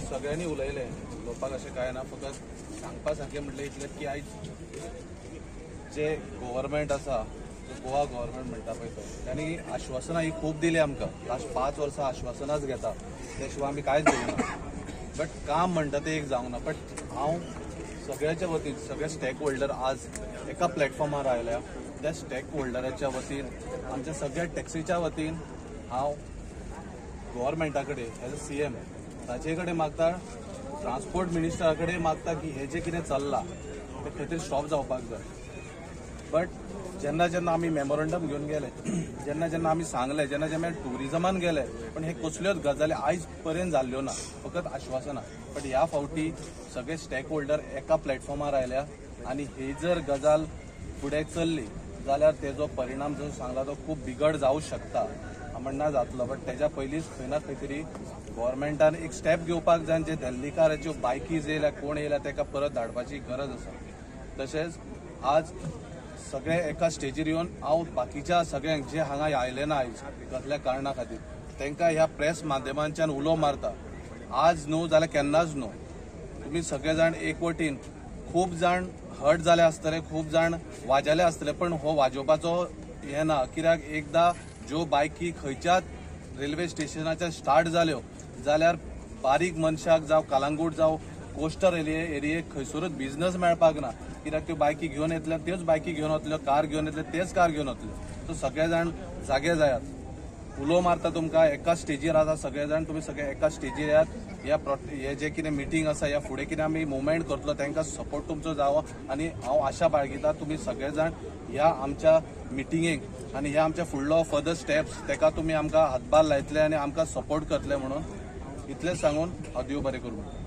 सगळ्यांनी उलयलें उलोवपाक अशें कांय ना फकत सांगपा सारकें म्हटलें इतलें की आयज जे गव्हर्मेंट आसा गोवा गव्हर्मेंट म्हणटा पळय तो त्यांनी आश्वासनां ही खूब दिली आमकां लास्ट 5 वर्सां आश्वासनांच घेता त्या शिवाय आमी कांयच घेवना बट काम म्हणटा तें एक जावंक ना बट हांव सगळ्याच्या वतीन सगळे स्टेक होल्डर आज एका प्लॅटफॉर्मार आयल्या त्या स्टेक होल्डराच्या वतीन आमच्या सगळ्या टॅक्सीच्या वतीन हांव गव्हर्मेंटा कडेन एज अ CM ताचे कडेन मागता ट्रान्सपोर्ट मिनिस्टरा कडेन मागता की हे जे कितें चल्लां ते खंय स्टॉप जावपाक जाय बट जेन्ना जेन्ना आमी मेमोरंडम घेवन गेले जेन्ना जेन्ना आमी सांगले जेन्ना जेन्ना टुरिजमान गेले पण हे कसल्योच गजाली आयज पर्यंत जाल्ल्यो ना फकत आश्वासनां बट ह्या फावटी सगळे स्टेक होल्डर एका प्लॅटफॉर्मार आयल्या आनी ही जर गजाल फुडें चल्ली जाल्यार तेजो परिणाम जो सांगला तो खूब बिगड जावंक शकता म्हणना जातलो बट तेज्या पयलींच खंय ना खंय तरी गव्हर्मेंटान एक स्टेप घेवपाक जाय जे देल्लीकाराच्यो बायकीज येयल्या कोण येयल्या ताका परत धाडपाची गरज आसा तशेंच आज सगळे एका स्टेजीर येवन हांव बाकीच्या सगळ्यांक जे हांगा आयले ना आयज कसल्या कारणां खातीर तांकां ह्या प्रेस माध्यमांच्यान उलो मारता आज न्हू जाल्यार केन्नाच न्हू तुमी सगळे जाण एकवटीन खूब जाण हर्ट जाले आसतले खूब जाण वाजले आसतले पण हो वाजोवपाचो हें ना कित्याक एकदां ज्यो बायकी खंयच्याच रेल्वे स्टेशनाच्या स्टार्ट जाल्यो जाल्यार बारीक मनशाक जावं कालांगूट जावं कोस्टल एरियेक खंयसरूच बिझनस मेळपाक ना कित्याक त्यो बायकी घेवन येतल्यो त्योच बायकी घेवन वतल्यो कार घेवन येतल्यो तेच कार घेवन वतल्यो सो सगळे जाण जागे जायात उलो मारता तुमकां एका स्टेजीर आसा सगळे जाण तुमी सगळे एका स्टेजीर येयात हे जे कितें मिटींग आसा ह्या फुडें कितें आमी मुवमेंट करतलो तांकां सपोर्ट तुमचो जावो आनी हांव आशा बाळगिता तुमी सगळे जाण ह्या आमच्या मिटिंगेक आनी ह्या आमच्या फुडलो फर्दर स्टेप्स ताका तुमी आमकां हातभार लायतले आनी आमकां सपोर्ट करतले म्हणून इतलेंच सांगून हांव देव बरें करूं.